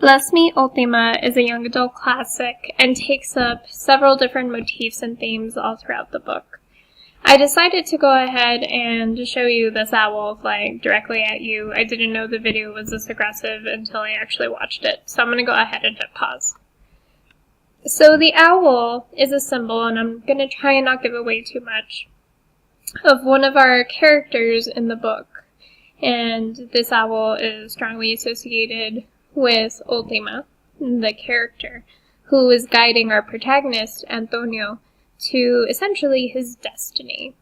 Bless Me, Ultima is a young adult classic and takes up several different motifs and themes all throughout the book. I decided to go ahead and show you this owl flying directly at you. I didn't know the video was this aggressive until I actually watched it, so I'm going to go ahead and hit pause. So the owl is a symbol, and I'm going to try and not give away too much, of one of our characters in the book. And this owl is strongly associated with Ultima, the character, who is guiding our protagonist, Antonio, to essentially his destiny.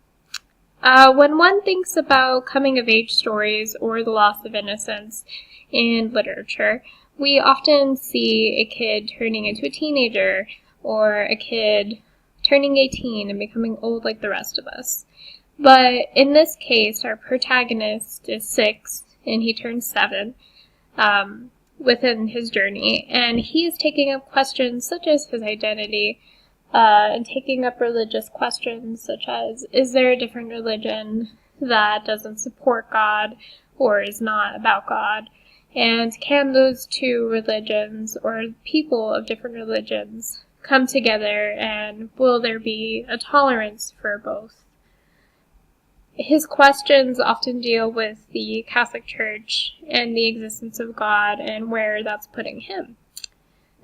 When one thinks about coming-of-age stories or the loss of innocence in literature, we often see a kid turning into a teenager, or a kid turning 18 and becoming old like the rest of us. But in this case, our protagonist is 6, and he turns 7, within his journey, and he is taking up questions such as his identity, and taking up religious questions such as, is there a different religion that doesn't support God or is not about God? And can those two religions or people of different religions come together, and will there be a tolerance for both? His questions often deal with the Catholic Church and the existence of God and where that's putting him.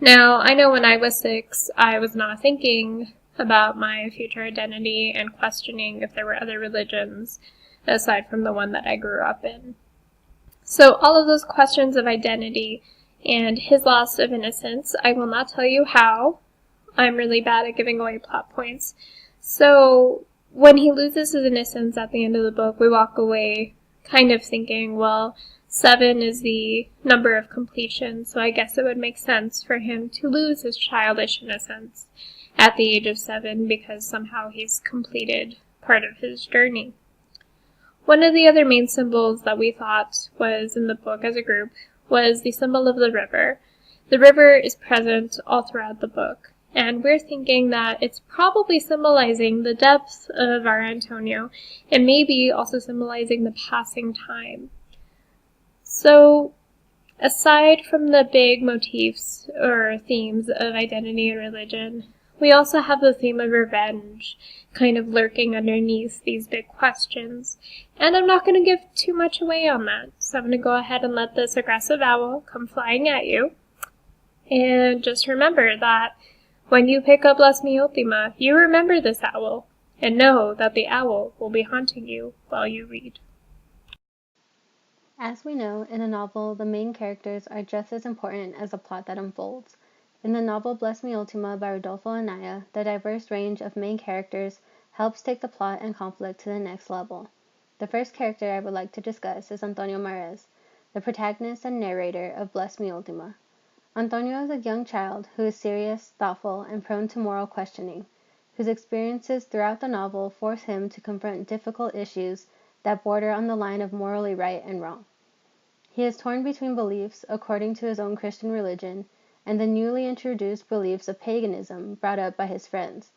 Now, I know when I was 6, I was not thinking about my future identity and questioning if there were other religions aside from the one that I grew up in. So all of those questions of identity and his loss of innocence, I will not tell you how. I'm really bad at giving away plot points. So when he loses his innocence at the end of the book, we walk away kind of thinking, well, 7 is the number of completion, so I guess it would make sense for him to lose his childish innocence at the age of 7 because somehow he's completed part of his journey. One of the other main symbols that we thought was in the book as a group was the symbol of the river. The river is present all throughout the book, and we're thinking that it's probably symbolizing the depth of our Antonio, and maybe also symbolizing the passing time. So, aside from the big motifs or themes of identity and religion, we also have the theme of revenge kind of lurking underneath these big questions. And I'm not going to give too much away on that, so I'm going to go ahead and let this aggressive owl come flying at you. And just remember that when you pick up Bless Me Ultima, you remember this owl, and know that the owl will be haunting you while you read. As we know, in a novel, the main characters are just as important as the plot that unfolds. In the novel Bless Me Ultima by Rodolfo Anaya, the diverse range of main characters helps take the plot and conflict to the next level. The first character I would like to discuss is Antonio Marez, the protagonist and narrator of Bless Me Ultima. Antonio is a young child who is serious, thoughtful, and prone to moral questioning, whose experiences throughout the novel force him to confront difficult issues that border on the line of morally right and wrong. He is torn between beliefs according to his own Christian religion and the newly introduced beliefs of paganism brought up by his friends.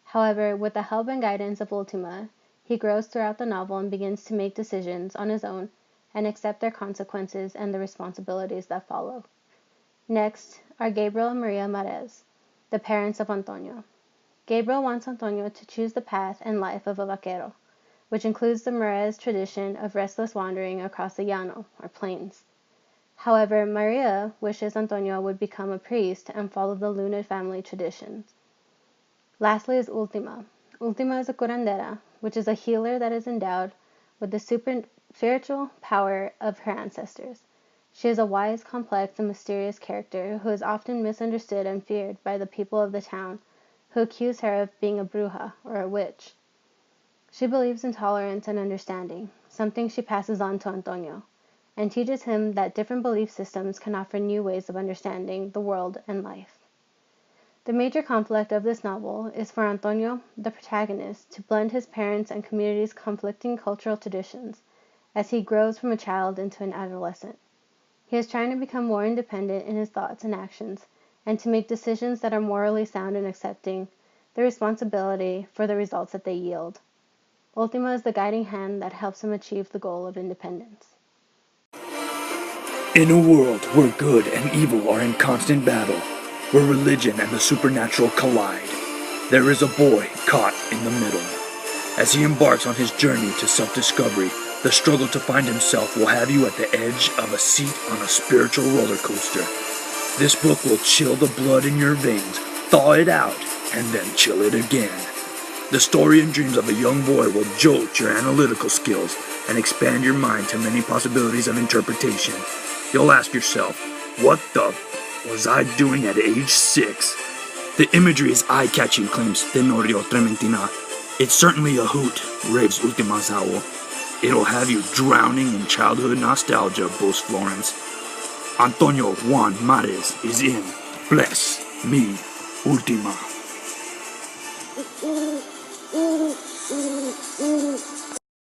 However, with the help and guidance of Ultima, he grows throughout the novel and begins to make decisions on his own and accept their consequences and the responsibilities that follow. Next are Gabriel and Maria Marez, the parents of Antonio. Gabriel wants Antonio to choose the path and life of a vaquero, which includes the Marez tradition of restless wandering across the llano, or plains. However, Maria wishes Antonio would become a priest and follow the Luna family traditions. Lastly is Ultima. Ultima is a curandera, which is a healer that is endowed with the spiritual power of her ancestors. She is a wise, complex, and mysterious character who is often misunderstood and feared by the people of the town, who accuse her of being a bruja, or a witch. She believes in tolerance and understanding, something she passes on to Antonio, and teaches him that different belief systems can offer new ways of understanding the world and life. The major conflict of this novel is for Antonio, the protagonist, to blend his parents' and community's conflicting cultural traditions as he grows from a child into an adolescent. He is trying to become more independent in his thoughts and actions, and to make decisions that are morally sound and accepting the responsibility for the results that they yield. Ultima is the guiding hand that helps him achieve the goal of independence. In a world where good and evil are in constant battle, where religion and the supernatural collide, there is a boy caught in the middle. As he embarks on his journey to self-discovery, the struggle to find himself will have you at the edge of a seat on a spiritual roller coaster. This book will chill the blood in your veins, thaw it out, and then chill it again. The story and dreams of a young boy will jolt your analytical skills and expand your mind to many possibilities of interpretation. You'll ask yourself, what the was I doing at age 6? The imagery is eye-catching, claims Tenorio Trementina. It's certainly a hoot, raves Ultima. It'll have you drowning in childhood nostalgia, boasts Florence. Antonio Juan Mares is in Bless Me, Ultima.